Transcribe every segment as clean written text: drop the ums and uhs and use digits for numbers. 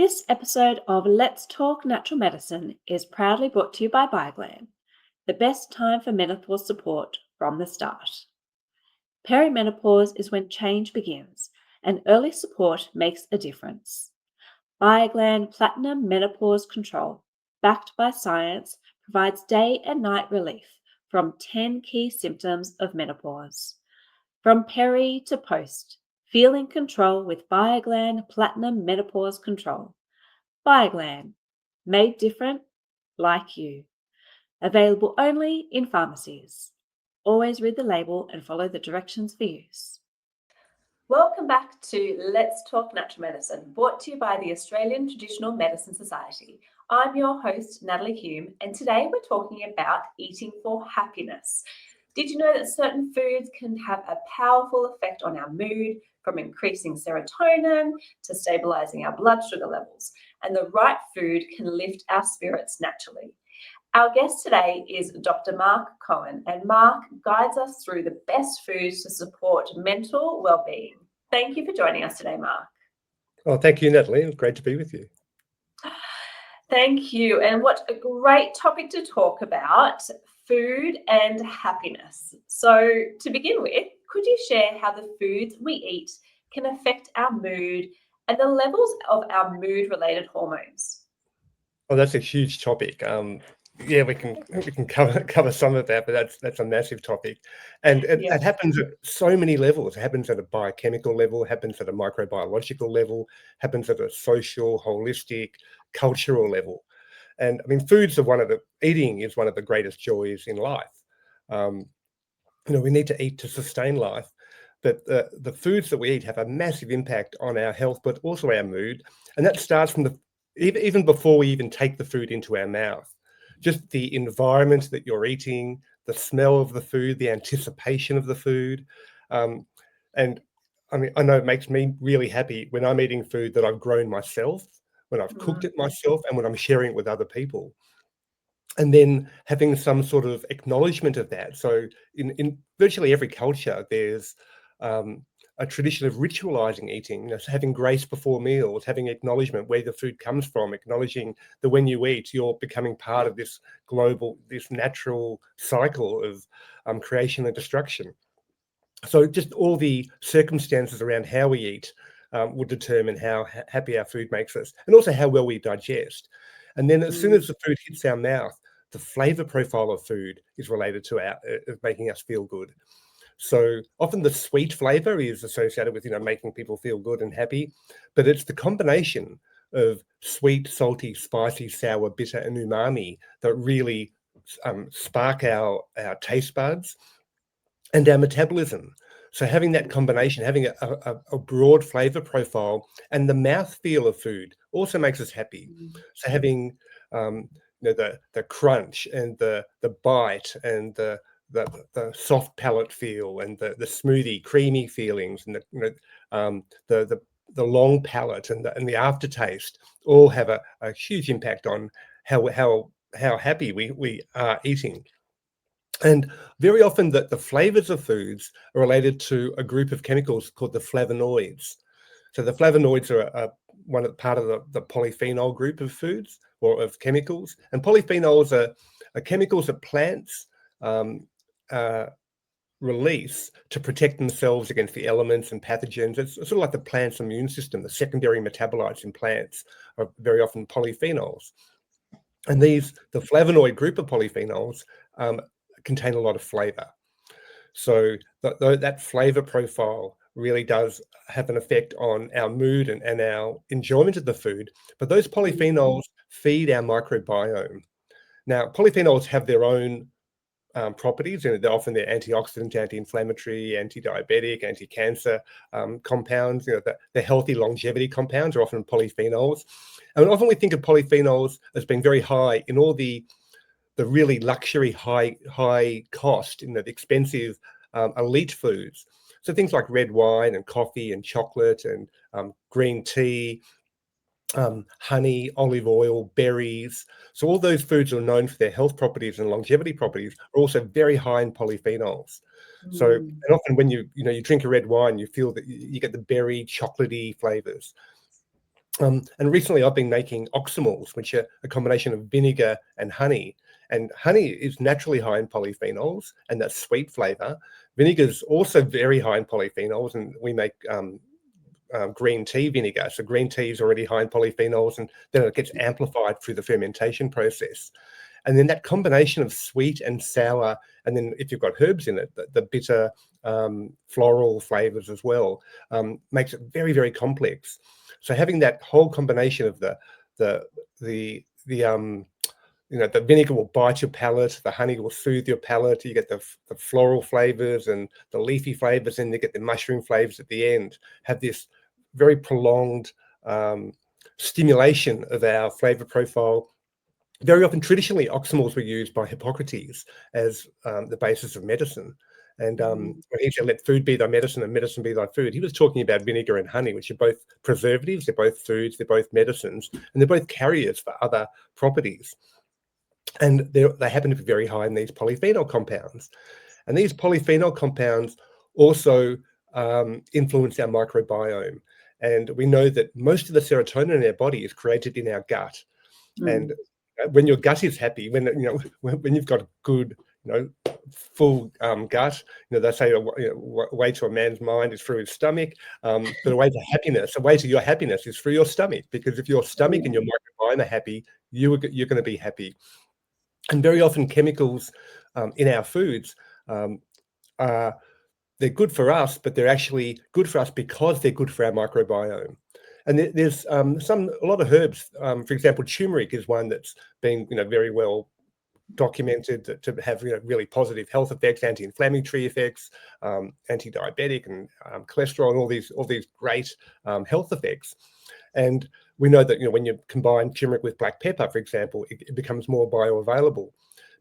This episode of Let's Talk Natural Medicine is proudly brought to you by Bioglan, the best time for menopause support from the start. Perimenopause is when change begins, and early support makes a difference. Bioglan Platinum Menopause Control, backed by science, provides day and night relief from 10 key symptoms of menopause. From peri to post, feel in control with Bioglan Platinum Menopause Control. Bioglan, made different, like you. Available only in pharmacies. Always read the label and follow the directions for use. Welcome back to Let's Talk Natural Medicine, brought to you by the Australian Traditional Medicine Society. I'm your host, Natlaie Hume, and today we're talking about eating for happiness. Did you know that certain foods can have a powerful effect on our mood, from increasing serotonin to stabilizing our blood sugar levels? And the right food can lift our spirits naturally. Our guest today is Dr. Marc Cohen, and Marc guides us through the best foods to support mental well-being. Thank you for joining us today, Marc. Oh, thank you, Natlaie. It's great to be with you. Thank you. And what a great topic to talk about, food and happiness. So to begin with, could you share how the foods we eat can affect our mood and the levels of our mood-related hormones? Oh, that's a huge topic. Yeah, we can cover some of that, but that's a massive topic, and it happens at so many levels. It happens at a biochemical level, happens at a microbiological level, happens at a social, holistic, cultural level. And I mean, eating is one of the greatest joys in life. We need to eat to sustain life, but the foods that we eat have a massive impact on our health, but also our mood, and that starts from even before we even take the food into our mouth. Just the environment that you're eating, the smell of the food, the anticipation of the food. And I mean, I know it makes me really happy when I'm eating food that I've grown myself, when I've cooked it myself, and when I'm sharing it with other people. And then having some sort of acknowledgement of that. So in virtually every culture, there's a tradition of ritualizing eating, having grace before meals, having acknowledgement where the food comes from, acknowledging that when you eat, you're becoming part of this natural cycle of creation and destruction. So just all the circumstances around how we eat will determine how happy our food makes us, and also how well we digest. And then as soon as the food hits our mouth, the flavor profile of food is related to making us feel good. So often the sweet flavor is associated with, making people feel good and happy, but it's the combination of sweet, salty, spicy, sour, bitter, and umami that really spark our taste buds and our metabolism. So having that combination, having a broad flavor profile, and the mouthfeel of food also makes us happy. So having the crunch and the bite and the soft palate feel and the smoothie creamy feelings and the long palate and the aftertaste all have a huge impact on how happy we are eating. And very often the flavors of foods are related to a group of chemicals called the flavonoids. So the flavonoids are part of the polyphenol group of foods or of chemicals. And polyphenols are chemicals that plants release to protect themselves against the elements and pathogens. It's sort of like the plant's immune system. The secondary metabolites in plants are very often polyphenols. And the flavonoid group of polyphenols contain a lot of flavor. So that flavor profile really does have an effect on our mood and our enjoyment of the food. But those polyphenols feed our microbiome. Now, polyphenols have their own properties, and they're often antioxidant, anti-inflammatory, anti-diabetic, anti-cancer compounds. The healthy longevity compounds are often polyphenols. And often we think of polyphenols as being very high in all the really luxury, high cost, the expensive elite foods. So things like red wine and coffee and chocolate and green tea, honey, olive oil, berries. So all those foods are known for their health properties and longevity properties are also very high in polyphenols. So, and often when you drink a red wine, you feel that you get the berry, chocolatey flavors. And recently I've been making oxymals, which are a combination of vinegar and honey. And honey is naturally high in polyphenols and that sweet flavor. Vinegar is also very high in polyphenols, and we make green tea vinegar. So green tea is already high in polyphenols, and then it gets amplified through the fermentation process. And then that combination of sweet and sour, and then if you've got herbs in it, the bitter, floral flavors as well, makes it very, very complex. So having that whole combination of the the vinegar will bite your palate, the honey will soothe your palate, you get the floral flavors and the leafy flavors, and you get the mushroom flavors at the end, have this very prolonged stimulation of our flavor profile. Very often, traditionally, oxymals were used by Hippocrates as the basis of medicine. And when he said, "Let food be thy medicine and medicine be thy food," he was talking about vinegar and honey, which are both preservatives, they're both foods, they're both medicines, and they're both carriers for other properties. And they happen to be very high in these polyphenol compounds. And these polyphenol compounds also influence our microbiome. And we know that most of the serotonin in our body is created in our gut. And when your gut is happy, when you've got a good, full gut, they say a way to a man's mind is through his stomach, but a way to happiness, a way to your happiness is through your stomach. Because if your stomach and your microbiome are happy, you're going to be happy. And very often chemicals in our foods they're good for us, but they're actually good for us because they're good for our microbiome. And there's a lot of herbs. For example, turmeric is one that's been very well documented to have really positive health effects, anti-inflammatory effects, anti-diabetic, and cholesterol, and all these great health effects. And we know that when you combine turmeric with black pepper, for example, it becomes more bioavailable.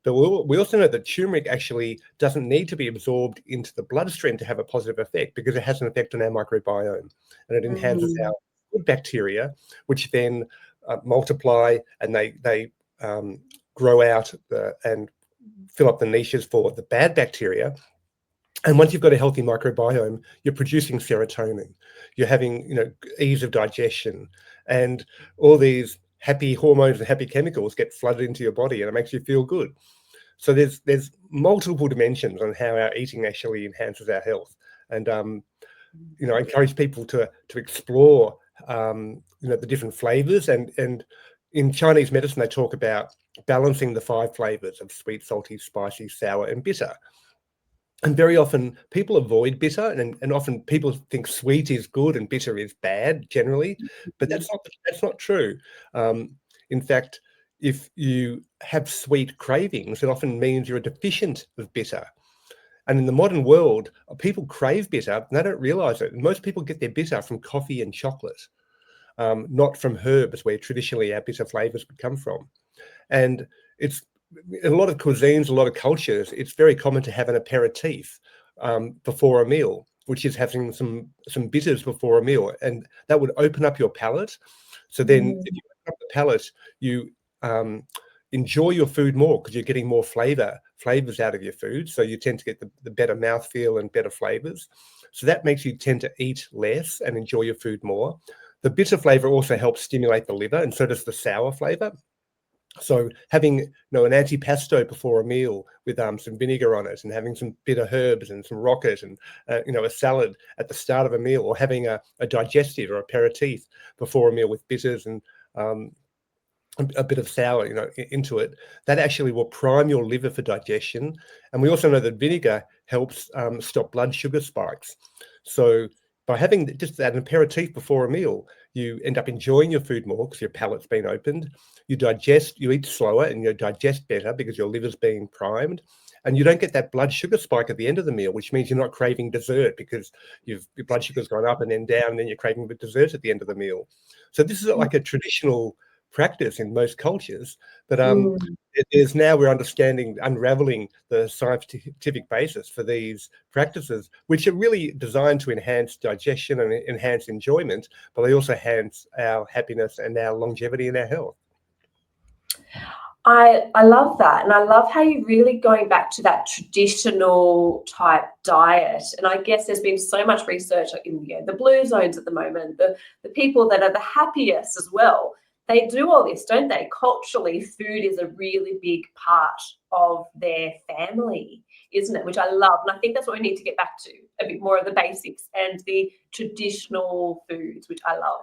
But we also know that turmeric actually doesn't need to be absorbed into the bloodstream to have a positive effect, because it has an effect on our microbiome, and it enhances our good bacteria, which then multiply, and they grow out and fill up the niches for the bad bacteria. And once you've got a healthy microbiome, you're producing serotonin, you're having ease of digestion, and all these happy hormones and happy chemicals get flooded into your body, and it makes you feel good. So there's multiple dimensions on how our eating actually enhances our health. And I encourage people to explore the different flavors. And in Chinese medicine, they talk about balancing the 5 flavors of sweet, salty, spicy, sour, and bitter. And very often people avoid bitter, and often people think sweet is good and bitter is bad generally, but that's not true. In fact, if you have sweet cravings, it often means you're deficient of bitter. And in the modern world, people crave bitter, and they don't realize it. Most people get their bitter from coffee and chocolate, not from herbs, where traditionally our bitter flavors would come from. And it's in a lot of cuisines, a lot of cultures, it's very common to have an aperitif before a meal, which is having some bitters before a meal, and that would open up your palate. So then, if you open up the palate, you enjoy your food more, because you're getting more flavors out of your food. So you tend to get the better mouthfeel and better flavors. So that makes you tend to eat less and enjoy your food more. The bitter flavor also helps stimulate the liver, and so does the sour flavor. So having an antipasto before a meal with some vinegar on it, and having some bitter herbs and some rocket, and a salad at the start of a meal, or having a digestive or aperitif before a meal with bitters and a bit of sour into it, that actually will prime your liver for digestion. And we also know that vinegar helps stop blood sugar spikes. So by having just that aperitif before a meal, you end up enjoying your food more because your palate's been opened. You eat slower, and you digest better because your liver's being primed. And you don't get that blood sugar spike at the end of the meal, which means you're not craving dessert, because your blood sugar's gone up and then down, and then you're craving the dessert at the end of the meal. So this is like a traditional practice in most cultures, but we're unraveling the scientific basis for these practices, which are really designed to enhance digestion and enhance enjoyment, but they also enhance our happiness and our longevity and our health. I love that, and I love how you're really going back to that traditional type diet. And I guess there's been so much research in, the blue zones at the moment, the people that are the happiest as well. They do all this, don't they? Culturally, food is a really big part of their family, isn't it? Which I love, and I think that's what we need to get back to, a bit more of the basics and the traditional foods, which I love.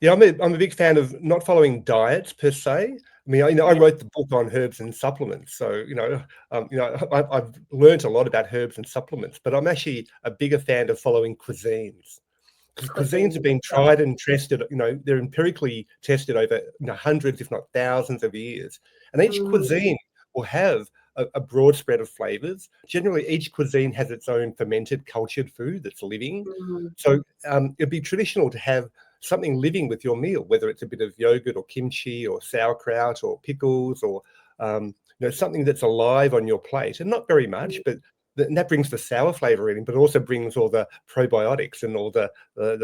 Yeah, I'm a big fan of not following diets per se. I mean, I Yeah, wrote the book on herbs and supplements, so I've learned a lot about herbs and supplements. But I'm actually a bigger fan of following cuisines, because cuisines have cuisine. been tried and tested. They're empirically tested over hundreds, if not thousands, of years, and each Mm, cuisine will have a broad spread of flavors. Generally, each cuisine has its own fermented, cultured food that's living. mm, So it'd be traditional to have something living with your meal, whether it's a bit of yogurt or kimchi or sauerkraut or pickles or something that's alive on your plate, and not very much, mm. but and that brings the sour flavor in, but also brings all the probiotics and all the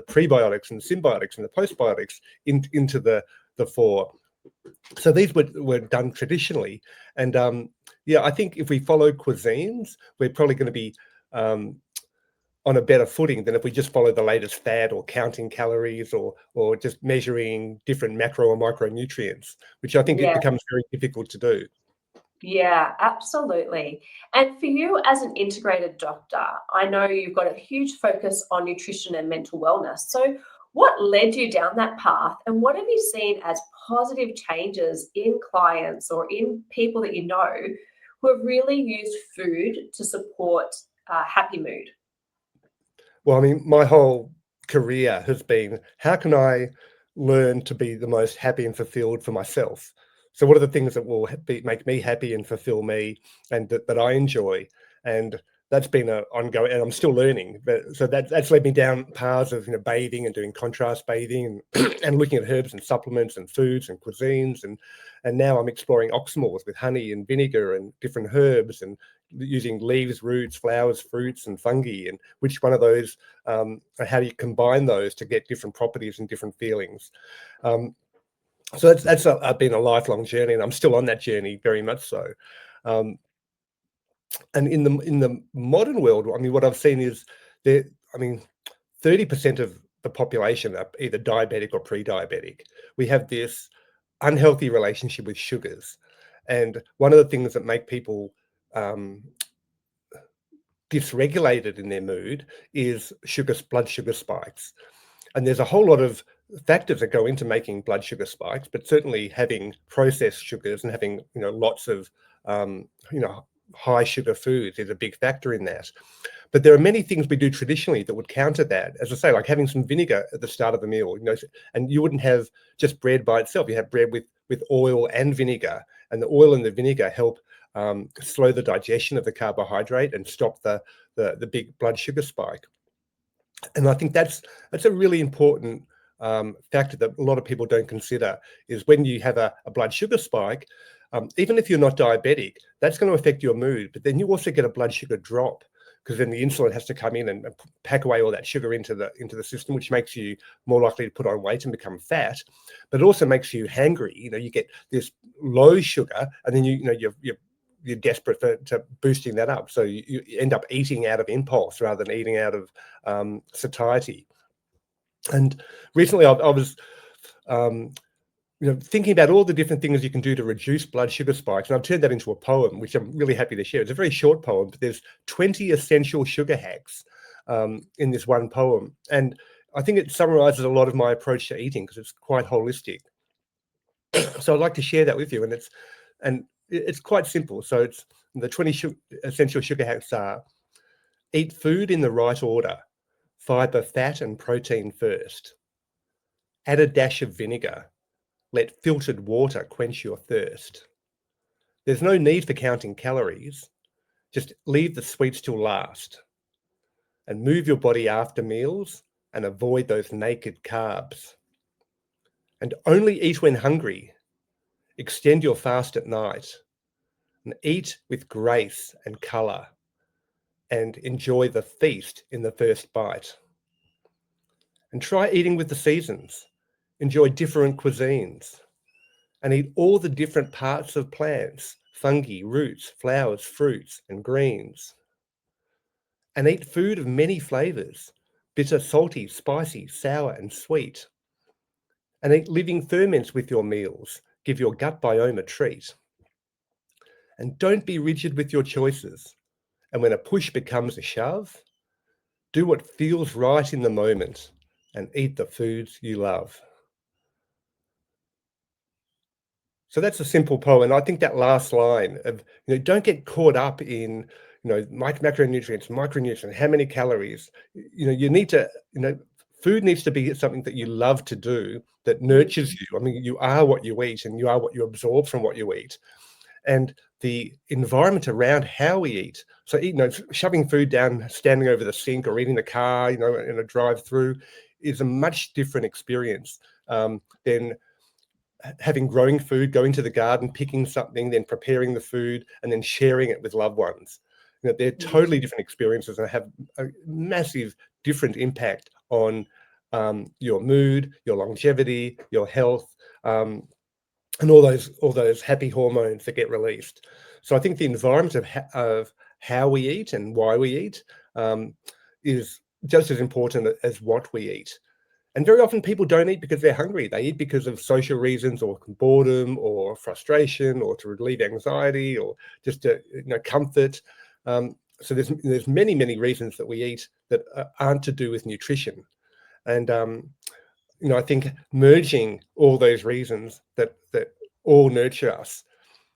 prebiotics and the symbiotics and the postbiotics into the fore. So these were done traditionally, and yeah, I think if we follow cuisines, we're probably going to be um, on a better footing than if we just follow the latest fad or counting calories or just measuring different macro or micronutrients, which I think it Yeah. becomes very difficult to do. Yeah, absolutely. And for you as an integrated doctor, I know you've got a huge focus on nutrition and mental wellness. So, what led you down that path, and what have you seen as positive changes in clients or in people that you know who have really used food to support happy mood? Well, I mean, my whole career has been, how can I learn to be the most happy and fulfilled for myself? So, what are the things that will make me happy and fulfill me, and that I enjoy? And that's been an ongoing, and I'm still learning. But so that's led me down paths of bathing and doing contrast bathing and and looking at herbs and supplements and foods and cuisines, and now I'm exploring oxymores with honey and vinegar and different herbs and using leaves, roots, flowers, fruits, and fungi, and which one of those, and how do you combine those to get different properties and different feelings. Um, so that's been a lifelong journey, and I'm still on that journey very much so. Um, and in the modern world, I mean, what I've seen is there. I mean, 30% of the population are either diabetic or pre-diabetic. We have this unhealthy relationship with sugars, and one of the things that make people um, dysregulated in their mood is blood sugar spikes. And there's a whole lot of factors that go into making blood sugar spikes, but certainly having processed sugars and having lots of um, you know high sugar foods is a big factor in that. But there are many things we do traditionally that would counter that. As I say, like having some vinegar at the start of the meal, and you wouldn't have just bread by itself. You have bread with oil and vinegar, and the oil and the vinegar help slow the digestion of the carbohydrate and stop the big blood sugar spike. And I think that's a really important factor that a lot of people don't consider, is when you have a blood sugar spike, even if you're not diabetic, that's going to affect your mood. But then you also get a blood sugar drop, because then the insulin has to come in and pack away all that sugar into the system, which makes you more likely to put on weight and become fat. But it also makes you hangry. You get this low sugar, and then you're desperate to boosting that up. So you end up eating out of impulse rather than eating out of satiety. And recently, I was um, thinking about all the different things you can do to reduce blood sugar spikes, and I've turned that into a poem, which I'm really happy to share. It's a very short poem, but there's 20 essential sugar hacks in this one poem, and I think it summarizes a lot of my approach to eating because it's quite holistic. So I'd like to share that with you, and it's quite simple. So it's the 20 essential sugar hacks are: eat food in the right order, fiber, fat, and protein first. Add a dash of vinegar. Let filtered water quench your thirst. There's no need for counting calories. Just leave the sweets till last. And move your body after meals and avoid those naked carbs. And only eat when hungry. Extend your fast at night. And eat with grace and colour. And enjoy the feast in the first bite. And try eating with the seasons. Enjoy different cuisines. and eat all the different parts of plants, fungi, roots, flowers, fruits, and greens. And eat food of many flavors, bitter, salty, spicy, sour, and sweet. And eat living ferments with your meals. Give your gut biome a treat. And don't be rigid with your choices. And when a push becomes a shove, do what feels right in the moment and eat the foods you love. So that's a simple poem. And I think that last line of, don't get caught up in, macronutrients, micronutrients, how many calories. You need to, food needs to be something that you love to do, that nurtures you. I mean, you are what you eat and you are what you absorb from what you eat. And the environment around how we eat. So, shoving food down, standing over the sink or eating in the car, in a drive-through is a much different experience than having growing food, going to the garden, picking something, then preparing the food, and then sharing it with loved ones. They're totally different experiences and have a massive different impact on your mood, your longevity, your health, and all those happy hormones that get released. So I think the environment of how we eat and why we eat is just as important as what we eat. And very often people don't eat because they're hungry. They eat because of social reasons or boredom or frustration or to relieve anxiety or just to comfort. So there's many, many reasons that we eat that aren't to do with nutrition. And I think merging all those reasons that all nurture us.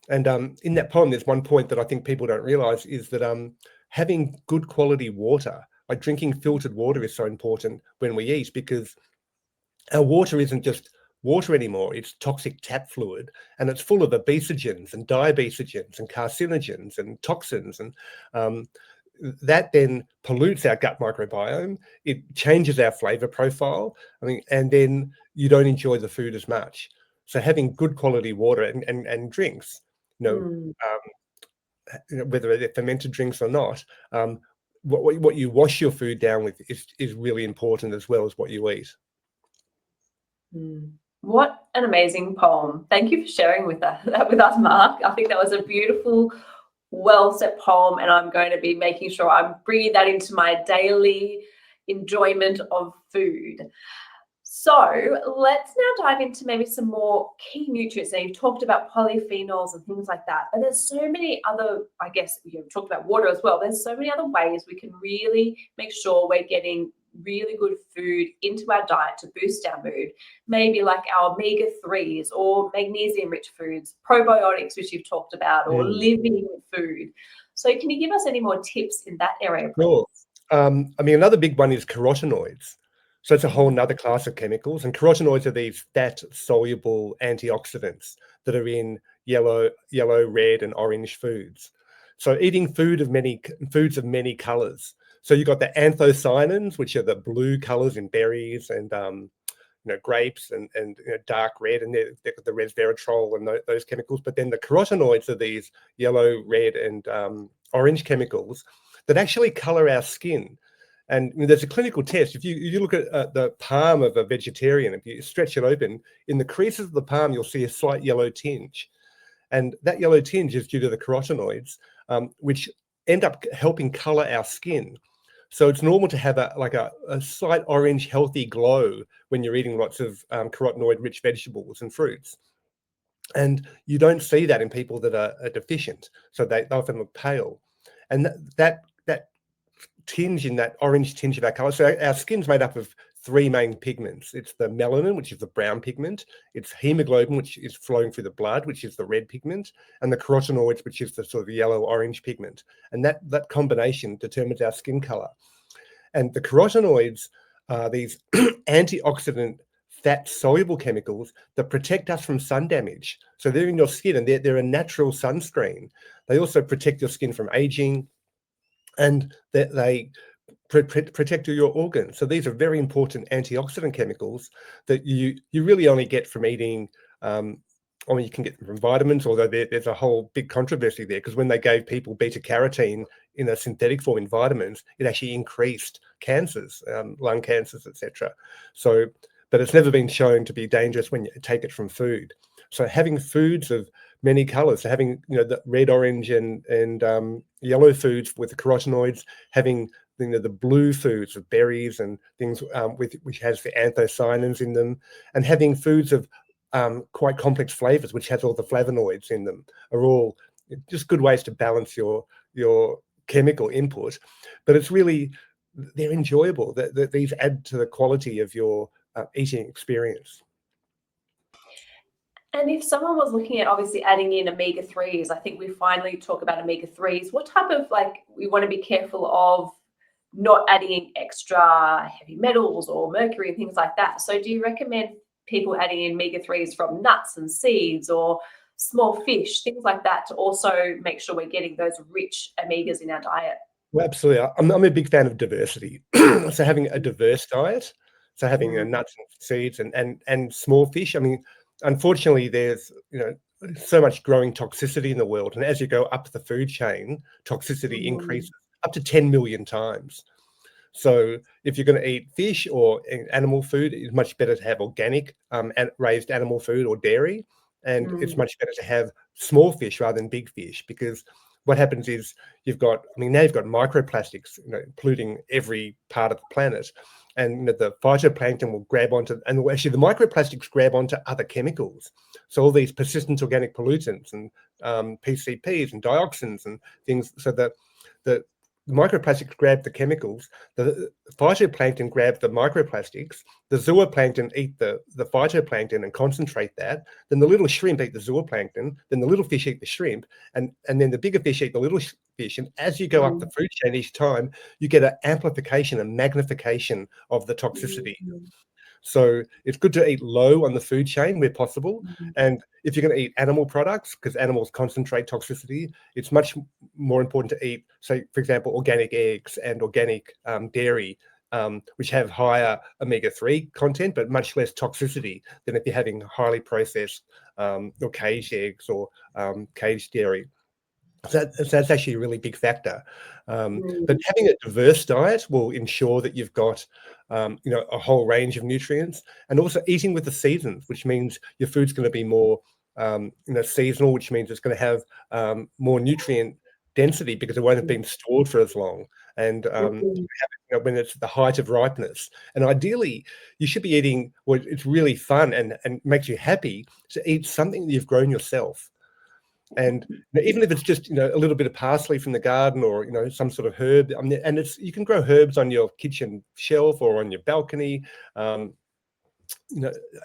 And in that poem, there's one point that I think people don't realize is that having good quality water, like drinking filtered water, is so important when we eat, because our water isn't just water anymore. It's toxic tap fluid, and it's full of obesogens and diabesogens and carcinogens and toxins. And that then pollutes our gut microbiome. It changes our flavor profile. And then you don't enjoy the food as much. So having good quality water and drinks, whether they're fermented drinks or not, what you wash your food down with is really important, as well as what you eat. What an amazing poem. Thank you for sharing that with us, Mark. I think that was a beautiful, well-set poem, and I'm going to be making sure I'm bringing that into my daily enjoyment of food. So let's now dive into maybe some more key nutrients. Now, you've talked about polyphenols and things like that, but there's so many other, I guess you've talked about water as well. There's so many other ways we can really make sure we're getting really good food into our diet to boost our mood, maybe like our omega-3s or magnesium-rich foods, probiotics, which you've talked about, or living food. So can you give us any more tips in that area, please? Sure. Another big one is carotenoids. So it's a whole nother class of chemicals, and carotenoids are these fat-soluble antioxidants that are in yellow, red, and orange foods. So eating foods of many colors. So you've got the anthocyanins, which are the blue colors in berries and grapes, and dark red, and they've got the resveratrol and those chemicals. But then the carotenoids are these yellow, red, and orange chemicals that actually color our skin. And there's a clinical test. If you look at the palm of a vegetarian, if you stretch it open, in the creases of the palm, you'll see a slight yellow tinge. And that yellow tinge is due to the carotenoids, which end up helping color our skin. So it's normal to have a slight orange, healthy glow when you're eating lots of carotenoid-rich vegetables and fruits. And you don't see that in people that are deficient. So they often look pale. And that tinge, in that orange tinge of our color. So our skin's made up of three main pigments. It's the melanin, which is the brown pigment. It's hemoglobin, which is flowing through the blood, which is the red pigment, and the carotenoids, which is the sort of yellow-orange pigment. And that combination determines our skin color. And the carotenoids are these antioxidant fat-soluble chemicals that protect us from sun damage. So they're in your skin, and they're a natural sunscreen. They also protect your skin from aging, and they protect your organs. So these are very important antioxidant chemicals that you really only get from eating. You can get them from vitamins, although there's a whole big controversy there, because when they gave people beta carotene in a synthetic form in vitamins, it actually increased cancers, lung cancers, etc. So, but it's never been shown to be dangerous when you take it from food. So having foods of many colors, so having, the red, orange, and yellow foods with the carotenoids, having the blue foods of berries and things which has the anthocyanins in them, and having foods of quite complex flavors, which has all the flavonoids in them, are all just good ways to balance your chemical input. But it's really, they're enjoyable. That these add to the quality of your eating experience. And if someone was looking at obviously adding in omega-3s, I think we finally talk about omega-3s. What type of, we want to be careful of not adding in extra heavy metals or mercury and things like that. So do you recommend people adding in omega-3s from nuts and seeds or small fish, things like that, to also make sure we're getting those rich omegas in our diet? Well, absolutely. I'm a big fan of diversity. So having a diverse diet, so having nuts and seeds and small fish. I mean, unfortunately, there's so much growing toxicity in the world, and as you go up the food chain, toxicity increases up to 10 million times. So if you're going to eat fish or animal food, it's much better to have organic and raised animal food or dairy. And it's much better to have small fish rather than big fish, because what happens is now you've got microplastics, polluting every part of the planet. And the phytoplankton will grab onto, and actually the microplastics grab onto other chemicals. So all these persistent organic pollutants and PCPs and dioxins and things, so that the microplastics grab the chemicals, the phytoplankton grab the microplastics, the zooplankton eat the phytoplankton and concentrate that, then the little shrimp eat the zooplankton, then the little fish eat the shrimp, and then the bigger fish eat the little fish. And as you go up the food chain each time, you get an amplification, a magnification of the toxicity. So it's good to eat low on the food chain where possible. And if you're going to eat animal products, because animals concentrate toxicity, it's much more important to eat, say, for example, organic eggs and organic dairy, which have higher omega-3 content, but much less toxicity than if you're having highly processed or caged eggs or caged dairy. So that's actually a really big factor. But having a diverse diet will ensure that you've got, a whole range of nutrients, and also eating with the seasons, which means your food's going to be more, seasonal, which means it's going to have more nutrient density because it won't have been stored for as long. And when it's the height of ripeness. And ideally, you should be eating what it's really fun and makes you happy to eat something that you've grown yourself. And even if it's just a little bit of parsley from the garden, or some sort of herb, and you can grow herbs on your kitchen shelf or on your balcony.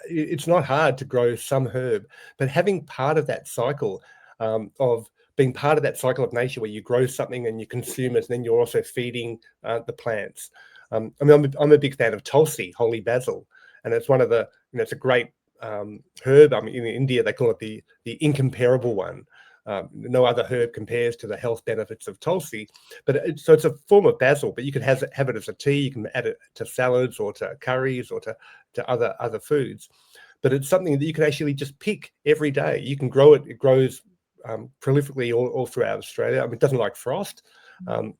It's not hard to grow some herb, but having part of that cycle of being part of that cycle of nature, where you grow something and you consume it, and then you're also feeding the plants. I'm a big fan of Tulsi, holy basil, and it's one of the it's a great herb. I mean, in India they call it the incomparable one. No other herb compares to the health benefits of Tulsi. But so it's a form of basil, but you can have it as a tea. You can add it to salads or to curries or to other foods. But it's something that you can actually just pick every day. You can grow it. It grows prolifically all throughout Australia. I mean, it doesn't like frost. But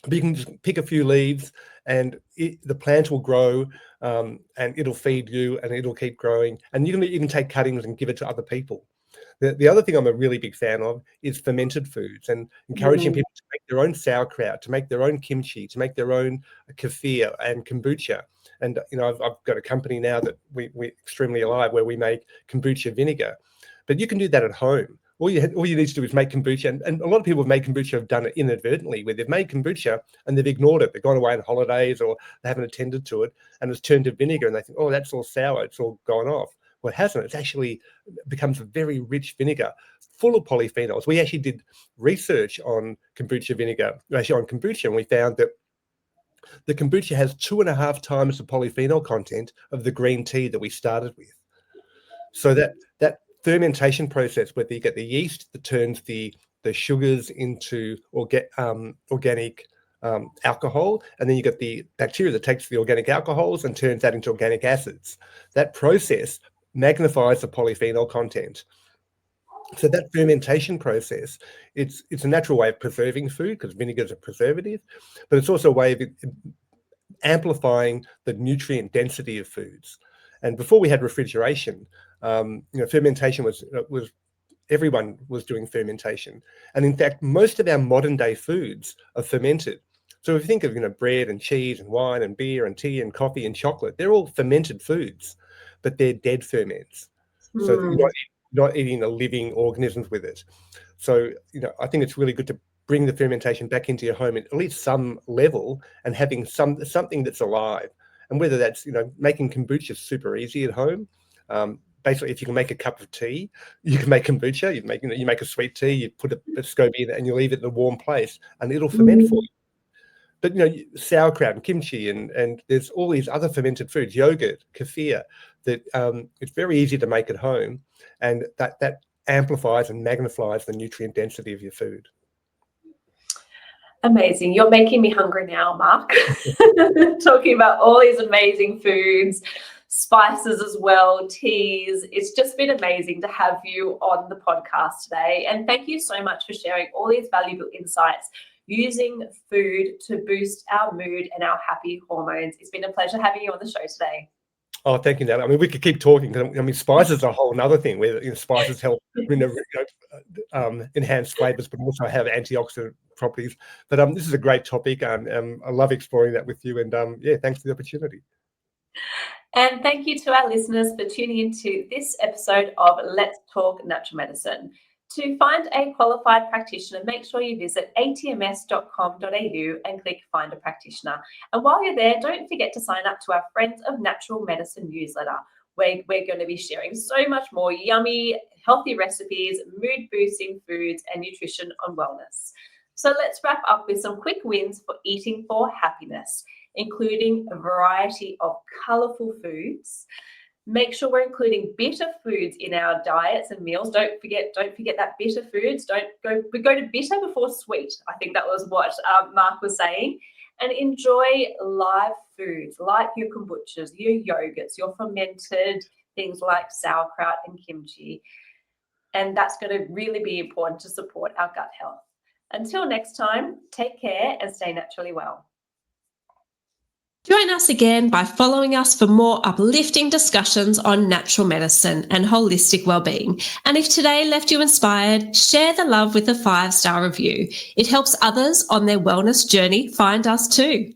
you can just pick a few leaves, and the plant will grow, and it'll feed you, and it'll keep growing. And you can take cuttings and give it to other people. The other thing I'm a really big fan of is fermented foods, and encouraging people to make their own sauerkraut, to make their own kimchi, to make their own kefir and kombucha. And I've got a company now that we're extremely alive, where we make kombucha vinegar. But you can do that at home. All you need to do is make kombucha, and a lot of people who've made kombucha have done it inadvertently, where they've made kombucha and they've ignored it. They've gone away on holidays, or they haven't attended to it, and it's turned to vinegar, and they think, oh, that's all sour, it's all gone off. Well, it hasn't. It's actually becomes a very rich vinegar full of polyphenols. We actually did research on kombucha vinegar, actually on kombucha, and we found that the kombucha has 2.5 times the polyphenol content of the green tea that we started with. So that fermentation process, where you get the yeast that turns the sugars into organic alcohol, and then you get the bacteria that takes the organic alcohols and turns that into organic acids. That process magnifies the polyphenol content. So that fermentation process, it's a natural way of preserving food, because vinegar is a preservative, but it's also a way of amplifying the nutrient density of foods. And before we had refrigeration, Fermentation was everyone was doing fermentation. And in fact, most of our modern day foods are fermented. So if you think of, bread and cheese and wine and beer and tea and coffee and chocolate, they're all fermented foods, but they're dead ferments. So you're not eating the living organisms with it. So, I think it's really good to bring the fermentation back into your home at least some level and having something that's alive. And whether that's, making kombucha super easy at home. Basically, if you can make a cup of tea, you can make kombucha. You make a sweet tea, you put a SCOBY in it, and you leave it in a warm place, and it'll ferment for you. But sauerkraut and kimchi, and there's all these other fermented foods, yogurt, kefir, that it's very easy to make at home, and that amplifies and magnifies the nutrient density of your food. Amazing. You're making me hungry now, Mark. Talking about all these amazing foods, spices as well, teas. It's just been amazing to have you on the podcast today. And thank you so much for sharing all these valuable insights using food to boost our mood and our happy hormones. It's been a pleasure having you on the show today. Oh, thank you, Natlalie. I mean, we could keep talking. Spices are a whole other thing where spices help enhance flavors, but also have antioxidant properties. But this is a great topic. I love exploring that with you. And thanks for the opportunity. And thank you to our listeners for tuning into this episode of Let's Talk Natural Medicine. To find a qualified practitioner, make sure you visit atms.com.au and click Find a Practitioner. And while you're there, don't forget to sign up to our Friends of Natural Medicine newsletter, where we're going to be sharing so much more yummy, healthy recipes, mood-boosting foods, and nutrition on wellness. So let's wrap up with some quick wins for eating for happiness, including a variety of colourful foods. Make sure we're including bitter foods in our diets and meals. Don't forget that bitter foods. We go to bitter before sweet. I think that was what Mark was saying. And enjoy live foods like your kombuchas, your yogurts, your fermented things like sauerkraut and kimchi. And that's going to really be important to support our gut health. Until next time, take care and stay naturally well. Join us again by following us for more uplifting discussions on natural medicine and holistic wellbeing. And if today left you inspired, share the love with a 5-star review. It helps others on their wellness journey find us too.